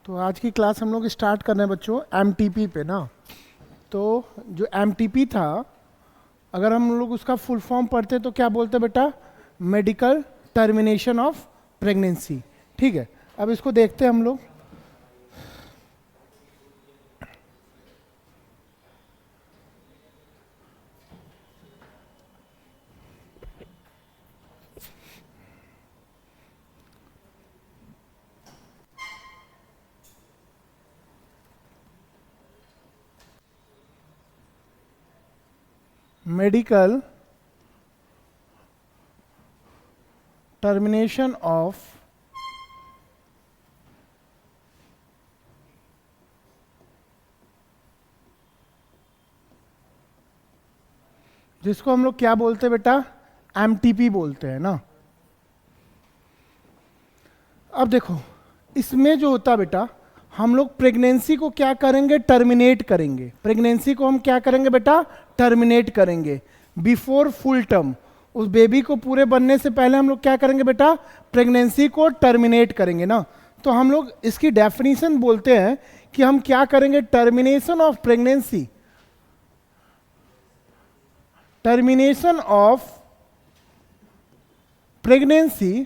तो आज की क्लास हम लोग स्टार्ट कर रहे हैं बच्चों एमटीपी पे ना। तो जो एमटीपी था, अगर हम लोग उसका फुल फॉर्म पढ़ते तो क्या बोलते बेटा? Medical termination of pregnancy. ठीक है, अब इसको देखते हैं हम लोग। मेडिकल टर्मिनेशन ऑफ जिसको हम लोग क्या बोलते हैं बेटा? एमटीपी बोलते हैं ना। अब देखो, इसमें जो होता बेटा, हम लोग प्रेगनेंसी को क्या करेंगे? टर्मिनेट करेंगे। प्रेगनेंसी को हम क्या करेंगे बेटा? टर्मिनेट करेंगे बिफोर फुल टर्म। उस बेबी को पूरे बनने से पहले हम लोग क्या करेंगे बेटा? प्रेगनेंसी को टर्मिनेट करेंगे ना। तो हम लोग इसकी डेफिनेशन बोलते हैं कि हम क्या करेंगे? Termination of pregnancy, termination of pregnancy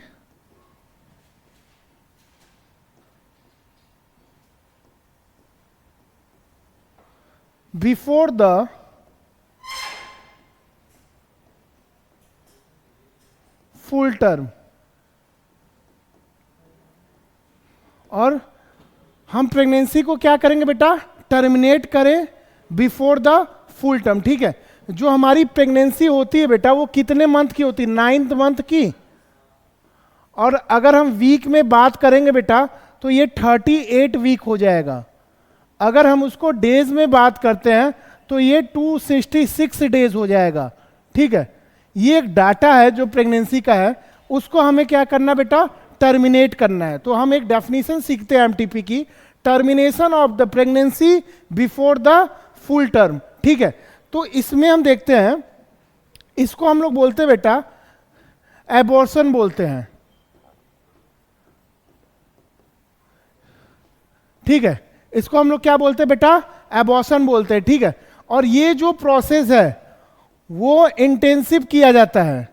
before the full term. और हम प्रेगनेंसी को क्या करेंगे बेटा? टर्मिनेट करें बिफोर द फुल टर्म। ठीक है, जो हमारी प्रेगनेंसी होती है बेटा वो कितने मंथ की होती है? 9th मंथ की। और अगर हम वीक में बात करेंगे बेटा तो ये 38 वीक हो जाएगा। अगर हम उसको डेज में बात करते हैं तो ये 266 डेज हो जाएगा। ठीक है, ये एक डाटा है जो प्रेगनेंसी का है, उसको हमें क्या करना बेटा? टर्मिनेट करना है। तो हम एक डेफिनेशन सीखते हैं एमटीपी की, termination of the pregnancy before the full term. ठीक है, तो इसमें हम देखते हैं, इसको हम लोग बोलते हैं बेटा एबॉर्शन बोलते हैं। ठीक है, इसको हम लोग क्या बोलते हैं बेटा? एबॉर्शन बोलते हैं। ठीक है, और ये जो प्रोसेस है वो इंटेंसिव किया जाता है,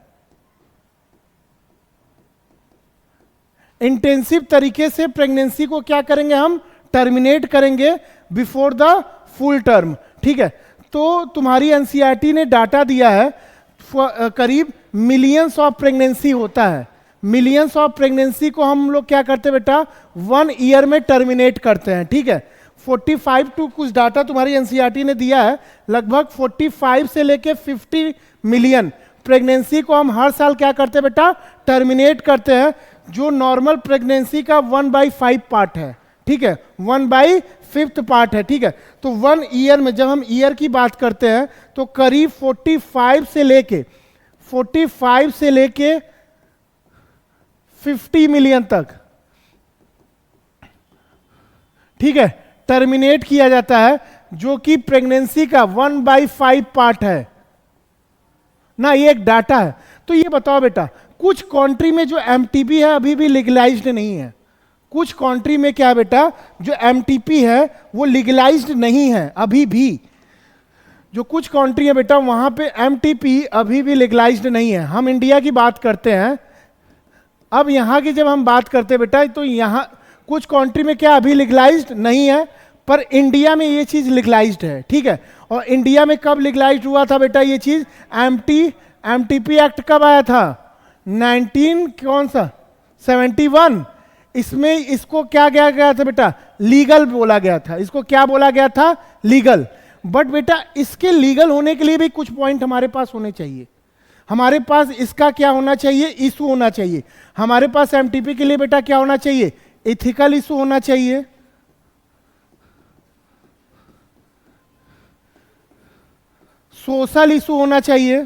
इंटेंसिव तरीके से प्रेगनेंसी को क्या करेंगे? हम टर्मिनेट करेंगे बिफोर द फुल टर्म। ठीक है, तो तुम्हारी एनसीईआरटी ने डाटा दिया है, करीब मिलियंस ऑफ प्रेगनेंसी होता है। मिलियंस ऑफ प्रेगनेंसी को हम लोग क्या करते हैं बेटा? 1 ईयर में टर्मिनेट करते हैं। ठीक है, 45 टू कुछ डाटा तुम्हारी एनसीईआरटी ने दिया है, लगभग 45 से लेके 50 मिलियन प्रेगनेंसी को हम हर साल क्या करते हैं बेटा? टर्मिनेट करते हैं, जो नॉर्मल प्रेगनेंसी का 1/5 पार्ट है। ठीक है, 1/5 पार्ट है। ठीक है, तो 1 ईयर में जब हम ईयर की बात करते हैं तो करीब 45 से लेके 50 मिलियन तक, ठीक है, टर्मिनेट किया जाता है, जो कि प्रेगनेंसी का 1/5 पार्ट है ना। ये एक डाटा है। तो ये बताओ बेटा, कुछ कंट्री में जो एमटीपी है अभी भी लीगलाइज्ड नहीं है। कुछ कंट्री में क्या है बेटा? जो एमटीपी है वो लीगलाइज्ड नहीं है अभी भी। जो कुछ कंट्री है बेटा वहां पे एमटीपी अभी भी लीगलाइज्ड नहीं है। हम इंडिया की बात करते हैं। अब यहां की जब हम बात करते हैं बेटा, तो यहां कुछ कंट्री में क्या अभी लीगलाइज्ड नहीं है, पर इंडिया में ये चीज लीगलाइज्ड है। ठीक है, और इंडिया में कब लीगलाइज्ड हुआ था बेटा ये चीज? एमटीपी एक्ट कब आया था? 19 कौन सा 71। इसमें इसको क्या किया गया था बेटा? लीगल बोला गया था। इसको क्या बोला गया था? लीगल। बट बेटा इसके लीगल होने के लिए भी कुछ पॉइंट हमारे पास होने चाहिए। हमारे पास इसका क्या होना चाहिए? इशू होना चाहिए। हमारे पास एमटीपी के लिए बेटा क्या होना चाहिए? एथिकल इशू होना चाहिए, सोशल इशू होना चाहिए,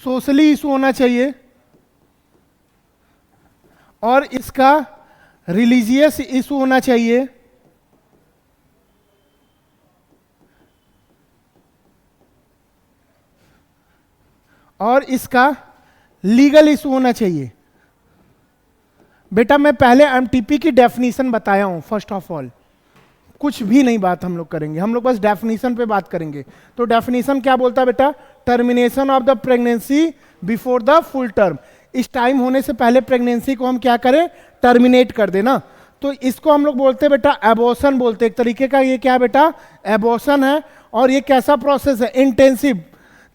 सोशली इशू होना चाहिए, और इसका रिलीजियस इशू होना चाहिए, और इसका लीगल इशू होना चाहिए। बेटा मैं पहले एमटीपी की डेफिनेशन बताया हूं, फर्स्ट ऑफ ऑल कुछ भी नहीं बात हम लोग करेंगे, हम लोग बस डेफिनेशन पे बात करेंगे। तो डेफिनेशन क्या बोलता है बेटा? Termination of the pregnancy before the full term. इस टाइम होने से पहले प्रेगनेंसी को हम क्या करें? टर्मिनेट कर देना। तो इसको हम लोग बोलते हैं बेटा एबॉर्शन बोलते हैं, एक तरीके का ये क्या है बेटा? एबॉर्शन है। और ये कैसा प्रोसेस है? इंटेंसिव।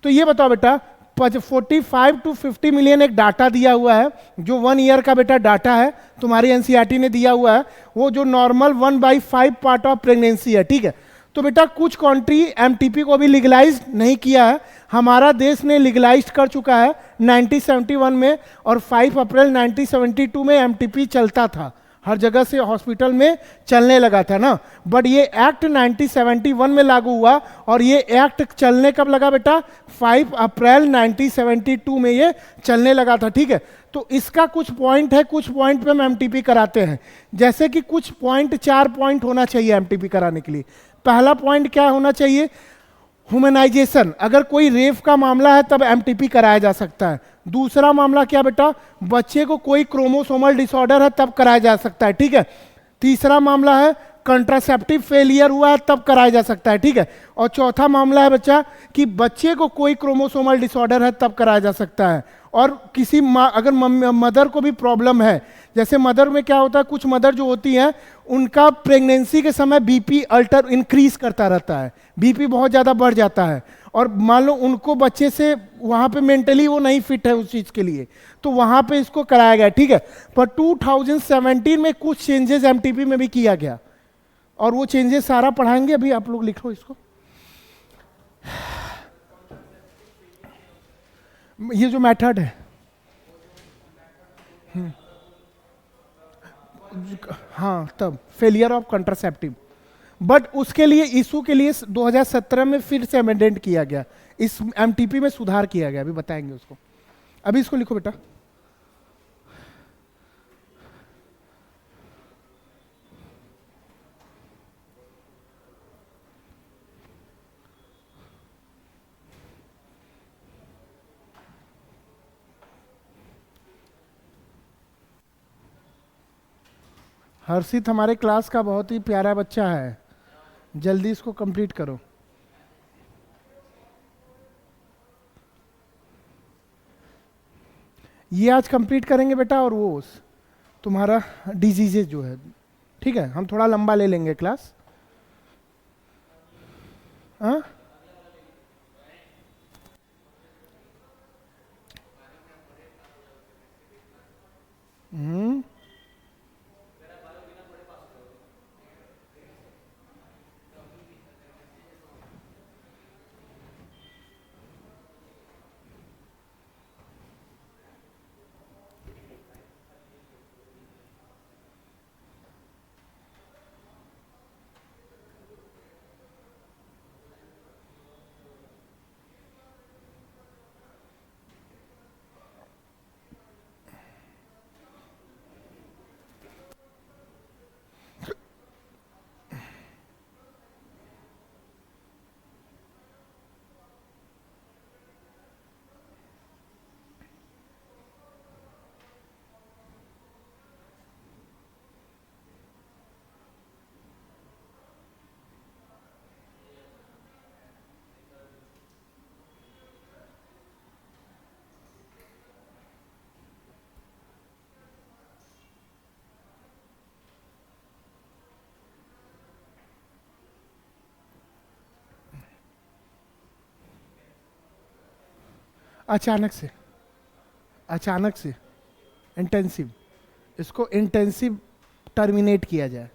तो ये बताओ बेटा 45 टू 50 मिलियन एक डाटा दिया हुआ है, जो 1 ईयर का बेटा डाटा है, तुम्हारी एनसीईआरटी ने दिया हुआ है, वो जो नॉर्मल 1/5 पार्ट ऑफ प्रेगनेंसी है, ठीक है। तो बेटा कुछ कंट्री एमटीपी को भी लीगलाइज नहीं किया है, हमारा देश ने लीगलाइज कर चुका है 1971 में, और 5 अप्रैल 1972 में एमटीपी चलता था, हर जगह से हॉस्पिटल में चलने लगा था ना। बट ये एक्ट 1971 में लागू हुआ, और ये एक्ट चलने कब लगा बेटा? 5 अप्रैल 1972 में ये चलने लगा था, ठीक है। तो इसका कुछ पॉइंट है, कुछ पॉइंट पे हम एमटीपी कराते हैं, जैसे कि कुछ पॉइंट, 4 पॉइंट होना चाहिए एमटीपी कराने के लिए। पहला पॉइंट क्या होना चाहिए? ह्यूमनाइजेशन। अगर कोई रेप का मामला है तब एमटीपी कराया जा सकता है। दूसरा मामला क्या बेटा? बच्चे को कोई क्रोमोसोमल डिसऑर्डर है तब कराया जा सकता है, ठीक है। तीसरा मामला है कंट्रासेप्टिव फेलियर हुआ है तब कराया जा सकता है, ठीक है। और चौथा मामला है बच्चा कि बच्चे को कोई क्रोमोसोमल डिसऑर्डर है तब कराया जा सकता है। और किसी अगर मदर को भी प्रॉब्लम है, जैसे मदर में क्या होता है, कुछ मदर जो होती हैं उनका प्रेगनेंसी के समय बीपी अल्टर इंक्रीज करता रहता है, बीपी बहुत ज़्यादा बढ़ जाता है, और मान लो उनको बच्चे से वहाँ पे मेंटली वो नहीं फिट है उस चीज़ के लिए, तो वहाँ पे इसको कराया गया, ठीक है। पर 2017 में कुछ चेंजेस एमटीपी में भी किया गया, और वो चेंजेस सारा पढ़ाएंगे, अभी आप लोग लिखो इसको। ये जो मेथड है, हाँ, तब फेलियर ऑफ कंट्रासेप्टिव, बट उसके लिए इशू के लिए 2017 में फिर से अमेंडेंट किया गया, इस एमटीपी में सुधार किया गया, अभी बताएंगे उसको। अभी इसको लिखो बेटा। हर्षित हमारे क्लास का बहुत ही प्यारा बच्चा है, जल्दी इसको कंप्लीट करो। ये आज कंप्लीट करेंगे बेटा, और वो तुम्हारा डिजीजेज जो है, ठीक है। हम थोड़ा लंबा ले लेंगे क्लास, हाँ। अचानक से इंटेंसिव, इसको इंटेंसिव टर्मिनेट किया जाए,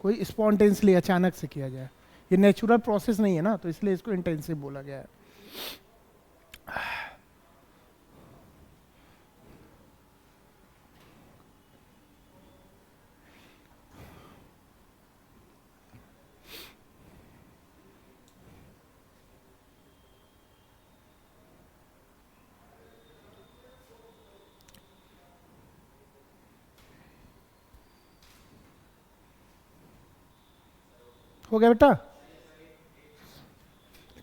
कोई स्पॉन्टेनियसली अचानक से किया जाए, ये नेचुरल प्रोसेस नहीं है ना, तो इसलिए इसको इंटेंसिव बोला गया है। हो गया बेटा?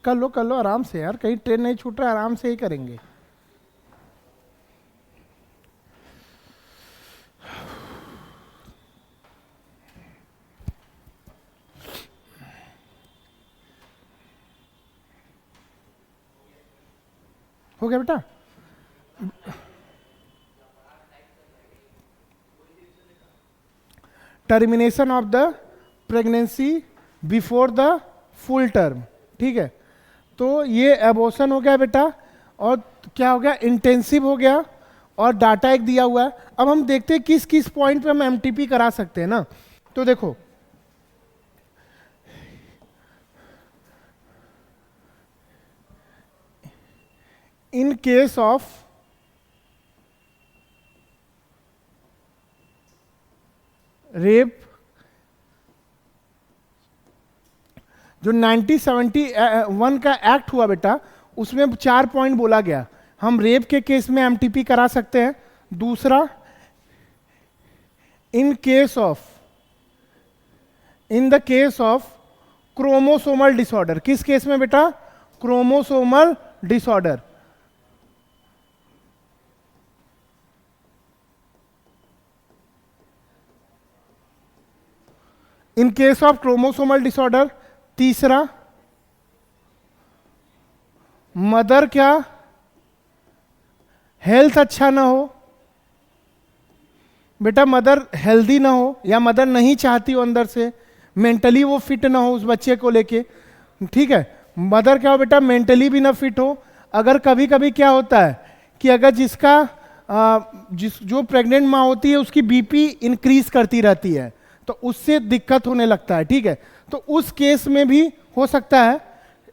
कर लो आराम से यार, कहीं ट्रेन नहीं छूट रहा है, आराम से ही करेंगे। हो गया बेटा? Termination of the pregnancy before the full term, ठीक है। तो ये एबॉर्शन हो गया बेटा, और क्या हो गया, इंटेंसिव हो गया, और डाटा एक दिया हुआ है। अब हम देखते हैं किस किस पॉइंट पे हम एमटीपी करा सकते हैं ना। तो देखो, इन केस ऑफ रेप, जो 1971 का एक्ट हुआ बेटा, उसमें 4 पॉइंट बोला गया। हम रेप के केस में एमटीपी करा सकते हैं। दूसरा, in the case of chromosomal disorder. किस केस में बेटा? Chromosomal disorder. In case of chromosomal disorder. तीसरा, मदर क्या हेल्थ अच्छा ना हो बेटा, मदर हेल्दी ना हो, या मदर नहीं चाहती हो अंदर से, मेंटली वो फिट ना हो उस बच्चे को लेके, ठीक है। मदर क्या हो बेटा, मेंटली भी ना फिट हो। अगर कभी कभी क्या होता है कि अगर जो प्रेग्नेंट माँ होती है उसकी बीपी इंक्रीज करती रहती है, तो उससे दिक्कत होने लगता है, ठीक है। तो उस केस में भी हो सकता है,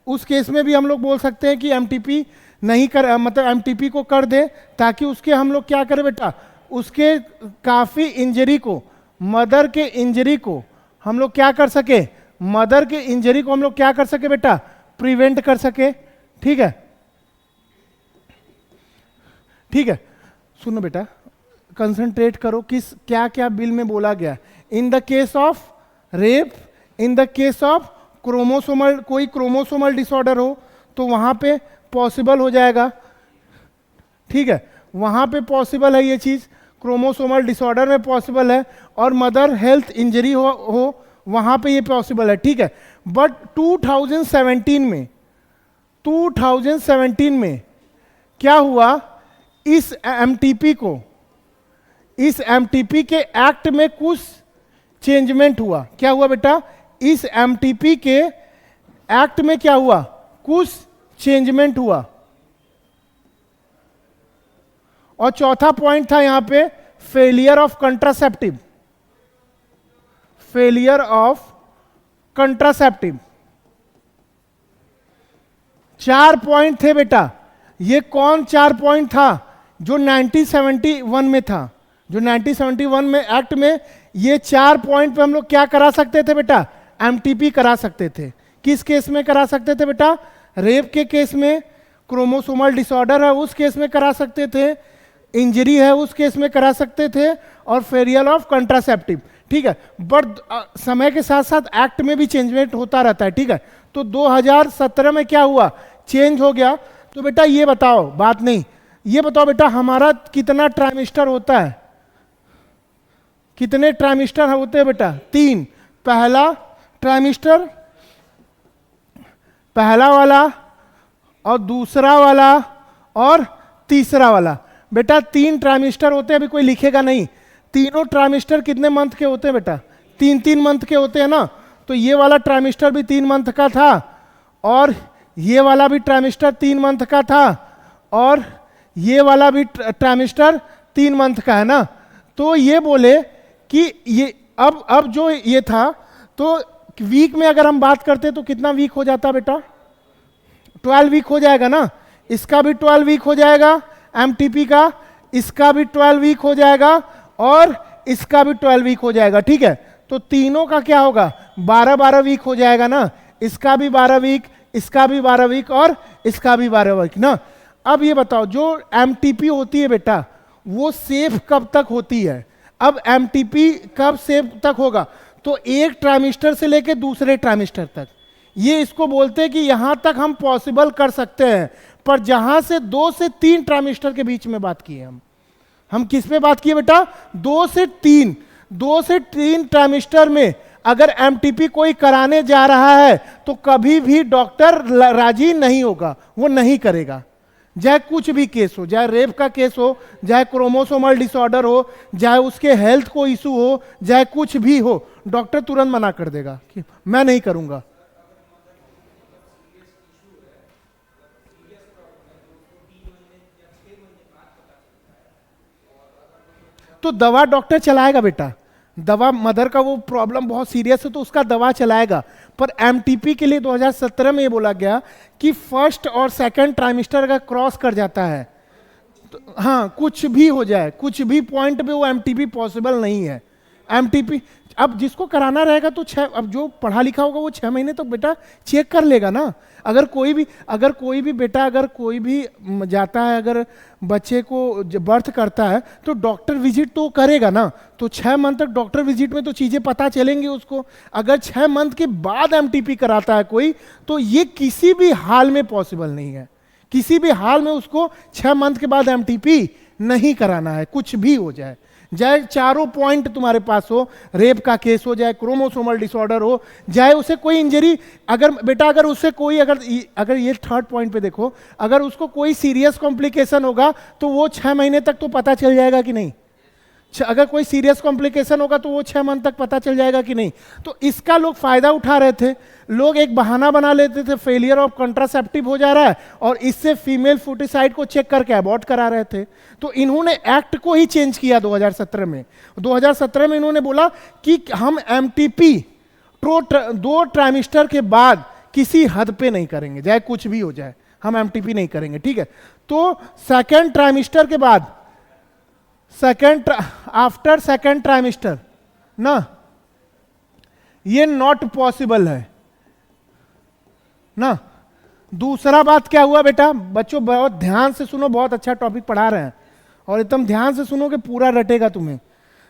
उस केस में भी हम लोग बोल सकते हैं कि एमटीपी नहीं कर, मतलब एमटीपी को कर दे, ताकि उसके हम लोग क्या करें बेटा, उसके काफी इंजरी को, मदर के इंजरी को हम लोग क्या कर सके, मदर के इंजरी को हम लोग क्या कर सके बेटा, प्रिवेंट कर सके, ठीक है। ठीक है, सुनो बेटा, कंसंट्रेट करो, किस क्या क्या बिल में बोला गया। In the case of rape, in the case of chromosomal, कोई क्रोमोसोमल डिसऑर्डर हो तो वहां पे पॉसिबल हो जाएगा, ठीक है, वहां पे पॉसिबल है ये चीज, क्रोमोसोमल डिसऑर्डर में पॉसिबल है, और मदर हेल्थ इंजरी हो वहां पे ये पॉसिबल है, ठीक है। बट 2017 में क्या हुआ, इस एमटीपी के एक्ट में कुछ चेंजमेंट हुआ। क्या हुआ बेटा, इस एमटीपी के एक्ट में क्या हुआ, कुछ चेंजमेंट हुआ। और चौथा पॉइंट था यहां पे, फेलियर ऑफ कंट्रासेप्टिव। 4 पॉइंट थे बेटा। ये कौन 4 पॉइंट था? जो 1971 में था, जो 1971 में एक्ट में ये 4 पॉइंट पे हम लोग क्या करा सकते थे बेटा, एमटीपी करा सकते थे। किस केस में करा सकते थे बेटा? रेप के केस में, क्रोमोसोमल डिसऑर्डर है उस केस में करा सकते थे, इंजरी है उस केस में करा सकते थे, और फेलियर ऑफ कंट्रासेप्टिव, ठीक है। बट समय के साथ साथ एक्ट में भी चेंजमेंट होता रहता है, ठीक है। तो 2017 में क्या हुआ, चेंज हो गया। तो बेटा ये बताओ, बात नहीं, ये बताओ बेटा, हमारा कितना ट्राइमेस्टर होता है? कितने ट्राइमेस्टर होते हैं बेटा? 3। पहला ट्राइमेस्टर, पहला वाला, और दूसरा वाला, और तीसरा वाला। बेटा 3 ट्राइमेस्टर होते हैं, अभी कोई लिखेगा नहीं। तीनों ट्राइमेस्टर कितने मंथ के होते हैं बेटा? 3-3 मंथ के होते हैं ना। तो ये वाला ट्राइमेस्टर भी 3 मंथ का था, और ये वाला भी ट्राइमेस्टर 3 मंथ का था, और ये वाला भी ट्राइमेस्टर 3 मंथ का है ना। तो ये बोले कि ये अब जो ये था, तो वीक में अगर हम बात करते तो कितना वीक हो जाता बेटा? 12 वीक हो जाएगा ना। इसका भी 12 वीक हो जाएगा एमटीपी का, इसका भी 12 वीक हो जाएगा, और इसका भी 12 वीक हो जाएगा, ठीक है। तो तीनों का क्या होगा, 12-12 वीक हो जाएगा ना। इसका भी 12 वीक, इसका भी 12 वीक, और इसका भी 12 वीक ना। अब ये बताओ, जो एमटीपी होती है बेटा, वो सेफ कब तक होती है? अब एमटीपी कब सेफ तक होगा? तो एक ट्राइमेस्टर से लेकर दूसरे ट्राइमेस्टर तक, ये इसको बोलते हैं कि यहां तक हम पॉसिबल कर सकते हैं। पर जहां से 2 से 3 ट्राइमेस्टर के बीच में बात की है हम किस पे बात किए बेटा? 2 से 3 ट्राइमेस्टर में अगर एमटीपी कोई कराने जा रहा है तो कभी भी डॉक्टर राजी नहीं होगा, वो नहीं करेगा। चाहे कुछ भी केस हो, चाहे रेप का केस हो, चाहे क्रोमोसोमल डिसऑर्डर हो, चाहे उसके हेल्थ को इशू हो, चाहे कुछ भी हो, डॉक्टर तुरंत मना कर देगा कि मैं नहीं करूंगा। तो दवा डॉक्टर चलाएगा बेटा, दवा, मदर का वो प्रॉब्लम बहुत सीरियस है तो उसका दवा चलाएगा। पर एमटीपी के लिए 2017 में ये बोला गया कि फर्स्ट और सेकंड ट्राइमेस्टर अगर क्रॉस कर जाता है तो हाँ, कुछ भी हो जाए, कुछ भी पॉइंट पे वो एमटीपी पॉसिबल नहीं है। एमटीपी अब जिसको कराना रहेगा तो अब जो पढ़ा लिखा होगा वो 6 महीने तो बेटा चेक कर लेगा ना। अगर कोई भी बेटा, अगर कोई भी जाता है, अगर बच्चे को बर्थ करता है तो डॉक्टर विजिट तो करेगा ना, तो 6 मंथ तक डॉक्टर विजिट में तो चीजें पता चलेंगी उसको। अगर 6 मंथ के बाद एमटीपी कराता है कोई, तो ये किसी भी हाल में पॉसिबल नहीं है, किसी भी हाल में उसको 6 मंथ के बाद एमटीपी नहीं कराना है, कुछ भी हो जाए। चाहे चारों पॉइंट तुम्हारे पास हो, रेप का केस हो, चाहे क्रोमोसोमल डिसऑर्डर हो, चाहे उसे कोई इंजरी, अगर बेटा अगर उससे कोई अगर ये थर्ड पॉइंट पे देखो, अगर उसको कोई सीरियस कॉम्प्लिकेशन होगा तो वो 6 महीने तक तो पता चल जाएगा कि नहीं। अगर कोई सीरियस कॉम्प्लिकेशन होगा तो वो 6 मंथ तक पता चल जाएगा कि नहीं। तो इसका लोग फायदा उठा रहे थे, लोग एक बहाना बना लेते थे, फेलियर ऑफ कंट्रासेप्टिव हो जा रहा है और इससे फीमेल फुटिसाइड को चेक करके अबॉर्ट करा रहे थे। तो इन्होंने एक्ट को ही चेंज किया 2017 में। 2017 में इन्होंने बोला कि हम एमटीपी 2 ट्राइमेस्टर के बाद किसी हद पे नहीं करेंगे, चाहे कुछ भी हो जाए, हम एमटीपी नहीं करेंगे, ठीक है। तो सेकेंड ट्राइमेस्टर के बाद, आफ्टर सेकेंड ट्राइमेस्टर ना, ये नॉट पॉसिबल है ना। दूसरा बात क्या हुआ बेटा, बच्चों बहुत ध्यान से सुनो, बहुत अच्छा टॉपिक पढ़ा रहे हैं और एकदम ध्यान से सुनो कि पूरा रटेगा तुम्हें।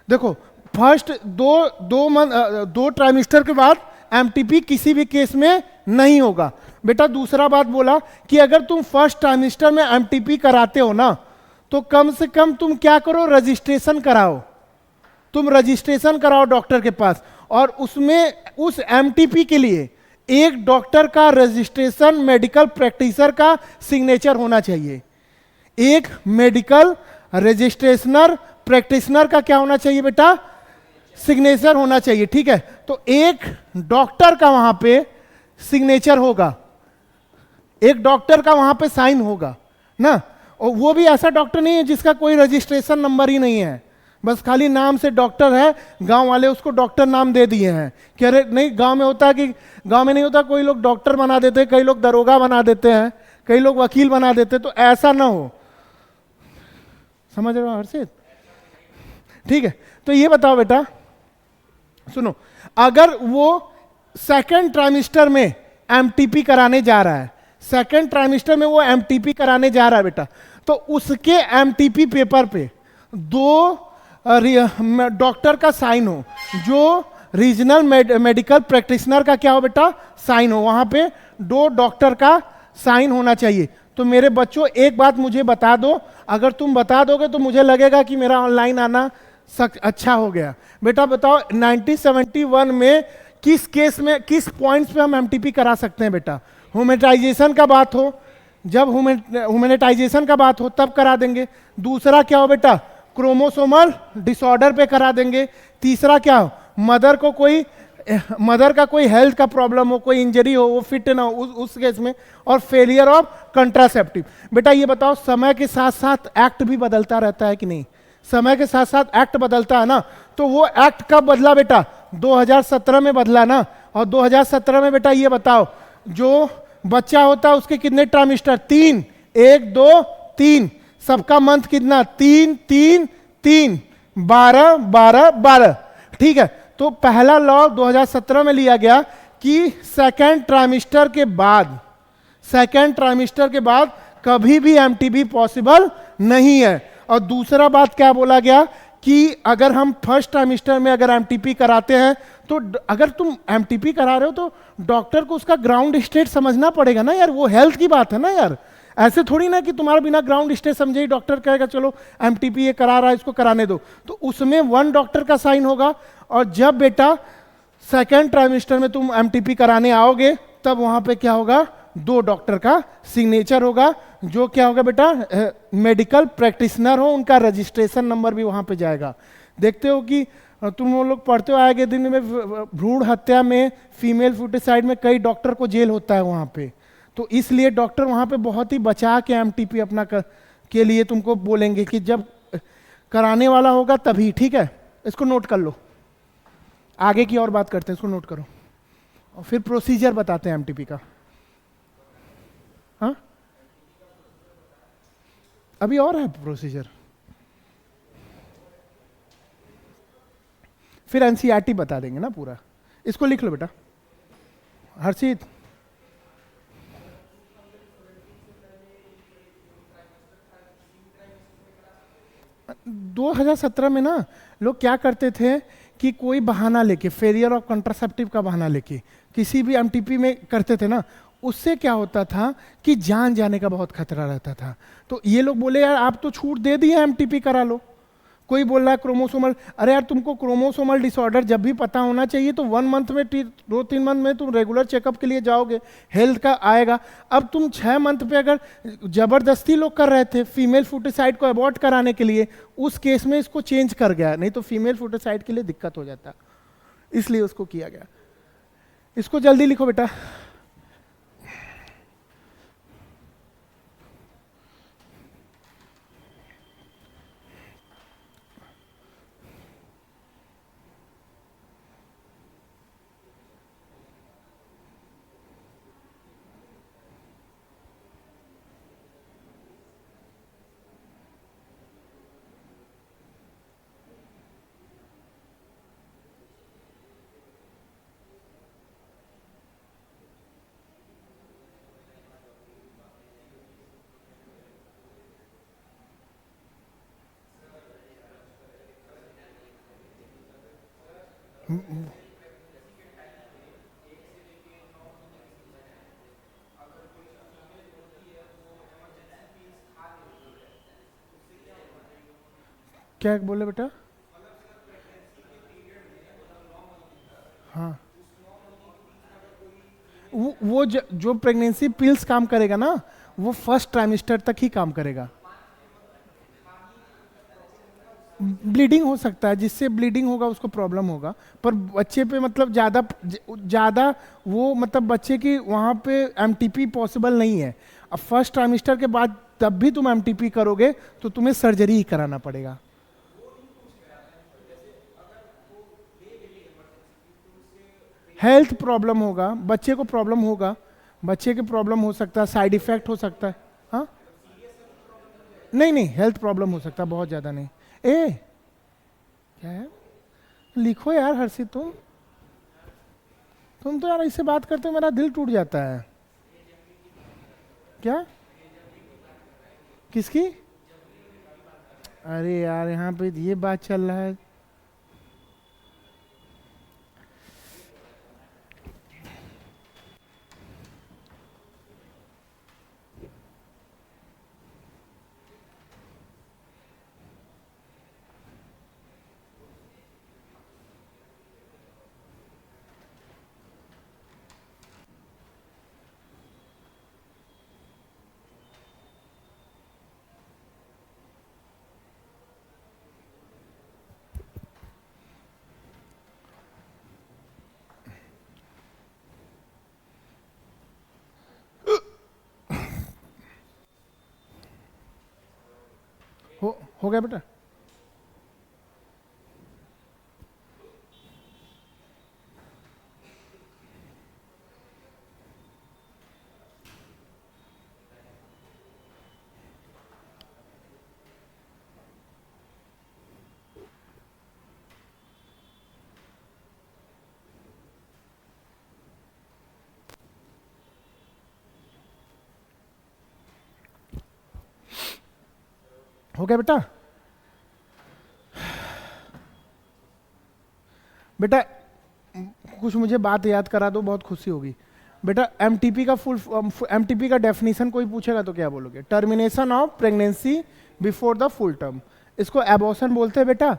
देखो, फर्स्ट दो ट्राइमेस्टर के बाद एमटीपी किसी भी केस में नहीं होगा बेटा। दूसरा बात बोला कि अगर तुम फर्स्ट ट्राइमेस्टर में एमटीपी कराते हो ना, तो कम से कम तुम क्या करो, रजिस्ट्रेशन कराओ, तुम रजिस्ट्रेशन कराओ डॉक्टर के पास, और उसमें उस एमटीपी के लिए एक डॉक्टर का रजिस्ट्रेशन, मेडिकल प्रैक्टिशनर का सिग्नेचर होना चाहिए। एक मेडिकल रजिस्ट्रेशनर प्रैक्टिशनर का क्या होना चाहिए बेटा, सिग्नेचर होना चाहिए, ठीक है। तो एक डॉक्टर का वहां पे सिग्नेचर होगा, एक डॉक्टर का वहां पे साइन होगा ना। और वो भी ऐसा डॉक्टर नहीं है जिसका कोई रजिस्ट्रेशन नंबर ही नहीं है, बस खाली नाम से डॉक्टर है, गांव वाले उसको डॉक्टर नाम दे दिए हैं कि अरे नहीं, गांव में होता है कि गांव में नहीं होता, कोई लोग डॉक्टर बना देते हैं, कई लोग दरोगा बना देते हैं, कई लोग वकील बना देते हैं। तो ऐसा ना हो, समझ रहे हो हर्षित, ठीक है। तो ये बताओ बेटा, सुनो, अगर वो सेकेंड ट्राइमेस्टर में एमटीपी कराने जा रहा है, सेकेंड ट्राइमेस्टर में वो एमटीपी कराने जा रहा है बेटा, तो उसके एमटीपी पेपर पे 2 डॉक्टर का साइन हो, जो रीजनल मेडिकल प्रैक्टिशनर का क्या हो बेटा, साइन हो, वहां पे 2 डॉक्टर का साइन होना चाहिए। तो मेरे बच्चों एक बात मुझे बता दो, अगर तुम बता दोगे तो मुझे लगेगा कि मेरा ऑनलाइन आना अच्छा हो गया। बेटा बताओ 1971 में किस केस में, किस पॉइंट्स पे हम एमटीपी करा सकते हैं बेटा। ह्यूमैनिटाइजेशन का बात हो, जब ह्यूमैनिटाइजेशन का बात हो तब करा देंगे। दूसरा क्या हो बेटा, क्रोमोसोमल डिसऑर्डर पे करा देंगे। तीसरा क्या हो, मदर का कोई हेल्थ का प्रॉब्लम हो, कोई इंजरी हो, वो फिट ना हो, उस केस में। और फेलियर ऑफ कंट्रासेप्टिव। बेटा ये बताओ, समय के साथ साथ एक्ट भी बदलता रहता है कि नहीं, समय के साथ साथ एक्ट बदलता है ना। तो वो एक्ट कब बदला बेटा, 2017 में बदला ना। और 2017 में बेटा ये बताओ, जो बच्चा होता है उसके कितने ट्राइमेस्टर, 3, 1 2 3, सबका मंथ कितना, 3 3 3, 12 12 12, ठीक है। तो पहला लॉ 2017 में लिया गया कि सेकेंड ट्राइमेस्टर के बाद कभी भी एमटीबी पॉसिबल नहीं है। और दूसरा बात क्या बोला गया कि अगर हम फर्स्ट ट्राइमेस्टर में अगर एमटीपी कराते हैं, तो अगर तुम एमटीपी करा रहे हो तो डॉक्टर को उसका ग्राउंड स्टेट समझना पड़ेगा ना यार, वो हेल्थ की बात है ना यार। ऐसे थोड़ी ना कि तुम्हारा बिना ग्राउंड स्टेट समझे ही डॉक्टर कहेगा चलो एमटीपी ये करा रहा है इसको कराने दो। तो उसमें 1 डॉक्टर का साइन होगा। और जब बेटा सेकेंड ट्राइमेस्टर में तुम एमटीपी कराने आओगे, तब वहां पे क्या होगा, 2 डॉक्टर का सिग्नेचर होगा, जो क्या होगा बेटा, मेडिकल प्रैक्टिशनर हो, उनका रजिस्ट्रेशन नंबर भी वहां पे जाएगा। देखते हो कि तुम लोग पढ़ते हो आए के दिन में भ्रूण हत्या में, फीमेल फुटिसाइड में कई डॉक्टर को जेल होता है वहां पे, तो इसलिए डॉक्टर वहां पे बहुत ही बचा के एमटीपी अपना के लिए तुमको बोलेंगे कि जब कराने वाला होगा तभी। ठीक है, इसको नोट कर लो, आगे की और बात करते हैं, इसको नोट करो और फिर प्रोसीजर बताते हैं एमटीपी का। हाँ, अभी और है प्रोसीजर, फिर एनसीईआरटी बता देंगे ना पूरा। इसको लिख लो बेटा हर्षित। दो 2017 में ना लोग क्या करते थे कि कोई बहाना लेके, फेलियर ऑफ कंट्रासेप्टिव का बहाना लेके किसी भी एमटीपी में करते थे ना, उससे क्या होता था कि जान जाने का बहुत खतरा रहता था। तो ये लोग बोले यार आप तो छूट दे दिए, एमटीपी करा लो। कोई बोल रहा है क्रोमोसोमल, अरे यार तुमको क्रोमोसोमल डिसऑर्डर जब भी पता होना चाहिए तो 1 मंथ में, 2-3 मंथ में तुम रेगुलर चेकअप के लिए जाओगे, हेल्थ का आएगा। अब तुम 6 मंथ पे अगर जबरदस्ती लोग कर रहे थे फीमेल फुटिसाइड को अबॉर्ट कराने के लिए, उस केस में इसको चेंज कर गया, नहीं तो फीमेल फुटिसाइड के लिए दिक्कत हो जाता, इसलिए उसको किया गया। इसको जल्दी लिखो बेटा। क्या बोले बेटा? हाँ, वो जो प्रेगनेंसी पिल्स काम करेगा ना, वो फर्स्ट ट्राइमेस्टर तक ही काम करेगा। ब्लीडिंग हो सकता है, जिससे ब्लीडिंग होगा उसको प्रॉब्लम होगा, पर बच्चे पे मतलब ज़्यादा ज़्यादा वो मतलब बच्चे की वहाँ पे एमटीपी पॉसिबल नहीं है। अब फर्स्ट ट्राइमेस्टर के बाद तब भी तुम एमटीपी करोगे तो तुम्हें सर्जरी ही कराना पड़ेगा। हेल्थ प्रॉब्लम होगा, बच्चे को प्रॉब्लम होगा, बच्चे के प्रॉब्लम हो सकता है, साइड इफेक्ट हो सकता है। हाँ, नहीं नहीं, हेल्थ प्रॉब्लम हो सकता है, बहुत ज़्यादा नहीं। ए क्या है, लिखो यार हर्षित, तुम तो यार इससे बात करते हो मेरा दिल टूट जाता है। क्या, किसकी? अरे यार यहाँ पे ये बात चल रहा है। हो गया बेटा? हो गया बेटा? बेटा कुछ मुझे बात याद करा दो, बहुत खुशी होगी। बेटा एमटीपी का एमटीपी का डेफिनेशन कोई पूछेगा तो क्या बोलोगे? Termination of pregnancy before the full term, इसको एबॉर्शन बोलते हैं बेटा।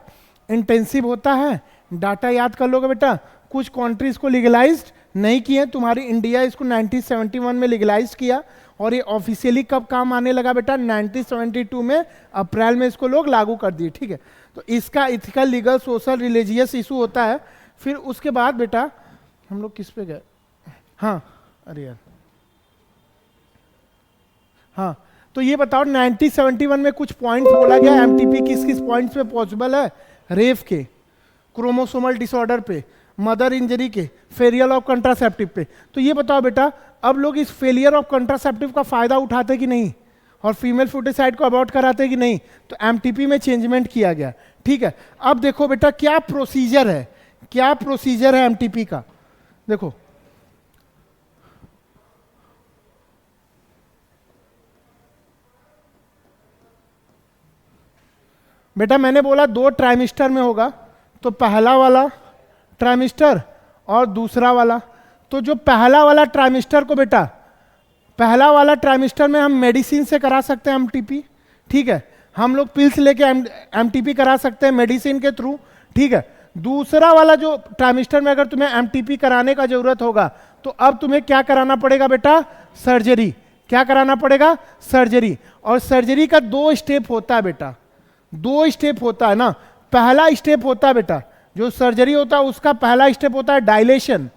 इंटेंसिव होता है, डाटा याद कर लोगे बेटा। कुछ कंट्रीज को लीगलाइज्ड, नहीं किए, तुम्हारी इंडिया इसको 1971 में लीगलाइज किया, और ये ऑफिशियली कब काम आने लगा बेटा? 1972 में अप्रैल में इसको लोग लागू कर दिए, ठीक है। तो इसका ethical, legal, social, religious issue होता है। फिर उसके बाद बेटा हम लोग किस पे गए? हाँ, अरे यार, हाँ, तो ये बताओ 1971 में कुछ पॉइंट्स बोला गया एमटीपी किस किस पॉइंट्स पे पॉसिबल है? रेफ के, क्रोमोसोमल डिसऑर्डर पे, मदर इंजरी के, फेलियर ऑफ कंट्रासेप्टिव पे। तो ये बताओ बेटा, अब लोग इस फेलियर ऑफ कंट्रासेप्टिव का फायदा उठाते कि नहीं, और फीमेल फुटिसाइड को अबॉर्ट कराते कि नहीं? तो एमटीपी में चेंजमेंट किया गया, ठीक है। अब देखो बेटा क्या प्रोसीजर है, क्या प्रोसीजर है एमटीपी का, देखो। बेटा मैंने बोला 2 ट्राइमिस्टर में होगा, तो पहला वाला ट्राइमिस्टर और दूसरा वाला। तो जो पहला वाला ट्राइमिस्टर को बेटा, पहला वाला ट्राइमिस्टर में हम मेडिसिन से करा सकते हैं एमटीपी, ठीक है। हम लोग पिल्स लेके एमटीपी करा सकते हैं मेडिसिन के थ्रू, ठीक है। दूसरा वाला जो ट्राइमिस्टर में अगर तुम्हें एमटीपी कराने का जरूरत होगा, तो अब तुम्हें क्या कराना पड़ेगा बेटा? सर्जरी। क्या कराना पड़ेगा? सर्जरी। और सर्जरी का 2 स्टेप होता है बेटा, 2 स्टेप होता है ना। पहला स्टेप होता है बेटा, जो सर्जरी होता है उसका पहला स्टेप होता है डायलेशन।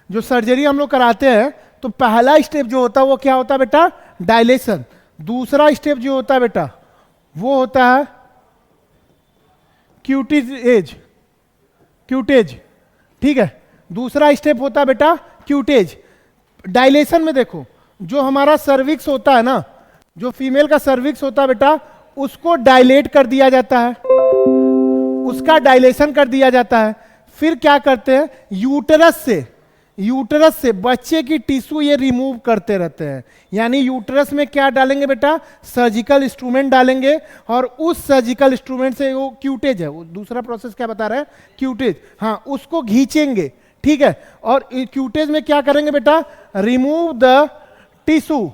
जो सर्जरी हम लोग कराते हैं तो पहला स्टेप जो होता है वो क्या होता है बेटा? डायलेशन। दूसरा स्टेप जो होता है बेटा वो होता है क्यूटेज, क्यूटेज, ठीक है। दूसरा स्टेप होता है बेटा क्यूटेज। डायलेशन में देखो, जो हमारा सर्विक्स होता है ना, जो फीमेल का सर्विक्स होता है बेटा, उसको डायलेट कर दिया जाता है, उसका डायलेशन कर दिया जाता है। फिर क्या करते हैं? यूटरस से बच्चे की टिश्यू ये रिमूव करते रहते हैं। यानी यूटरस में क्या डालेंगे बेटा? सर्जिकल इंस्ट्रूमेंट डालेंगे, और उस सर्जिकल इंस्ट्रूमेंट से, वो क्यूटेज है, वो दूसरा प्रोसेस क्या बता रहे हैं? क्यूटेज, हाँ, उसको घींचेंगे, ठीक है। और क्यूटेज में क्या करेंगे बेटा? Remove the tissue.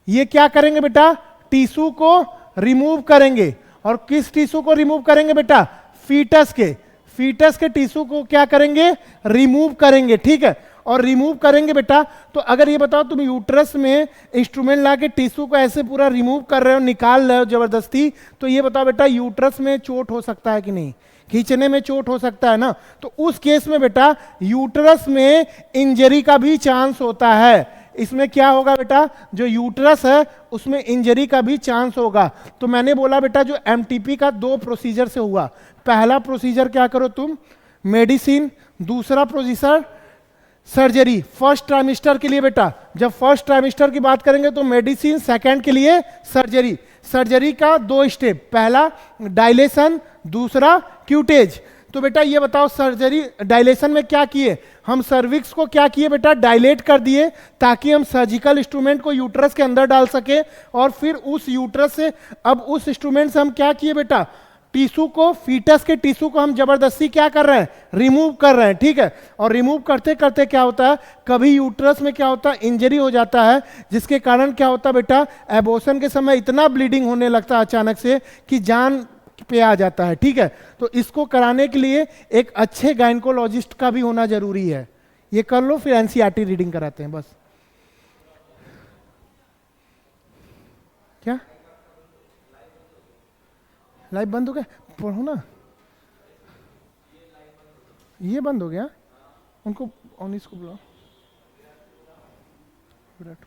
ये क्या करेंगे बेटा? टिश्यू को रिमूव करेंगे। और किस टिश्यू को रिमूव करेंगे बेटा? फीटस के टिश्यू को क्या करेंगे? रिमूव करेंगे, ठीक है। और रिमूव करेंगे बेटा, तो अगर ये बताओ तुम यूट्रस में इंस्ट्रूमेंट ला के टिश्यू को ऐसे पूरा रिमूव कर रहे हो, निकाल रहे हो जबरदस्ती, तो ये बताओ बेटा यूट्रस में चोट हो सकता है कि नहीं? खींचने में चोट हो सकता है ना। तो उस केस में बेटा यूट्रस में इंजरी का भी चांस होता है। इसमें क्या होगा बेटा? जो यूट्रस है उसमें इंजरी का भी चांस होगा। तो मैंने बोला बेटा जो एमटीपी का 2 प्रोसीजर से हुआ। पहला प्रोसीजर क्या करो तुम? मेडिसिन। दूसरा प्रोसीजर सर्जरी। फर्स्ट ट्राइमेस्टर के लिए बेटा, जब फर्स्ट ट्राइमेस्टर की बात करेंगे तो मेडिसिन, सेकंड के लिए सर्जरी। सर्जरी का 2 स्टेप, पहला डायलेशन, दूसरा क्यूटेज। तो बेटा ये बताओ, सर्जरी डायलेशन में क्या किए? हम सर्विक्स को क्या किए बेटा? डायलेट कर दिए, ताकि हम सर्जिकल इंस्ट्रूमेंट को यूट्रस के अंदर डाल सके। और फिर उस यूट्रस से, अब उस इंस्ट्रूमेंट से हम क्या किए बेटा? टिश्यू को, फीटस के टिश्यू को हम जबरदस्ती क्या कर रहे हैं? रिमूव कर रहे हैं, ठीक है। और रिमूव करते करते क्या होता है, कभी यूट्रस में क्या होता है? इंजरी हो जाता है, जिसके कारण क्या होता है बेटा? एबॉर्शन के समय इतना ब्लीडिंग होने लगता है अचानक से कि जान पे आ जाता है, ठीक है। तो इसको कराने के लिए एक अच्छे गायनकोलॉजिस्ट का भी होना जरूरी है। ये कर लो, फिर एनसीईआरटी रीडिंग कराते हैं बस। क्या लाइव बंद हो गया? पढ़ो ना, ये बंद हो गया। उनको, ऑनिस को बुलाओ, विराट।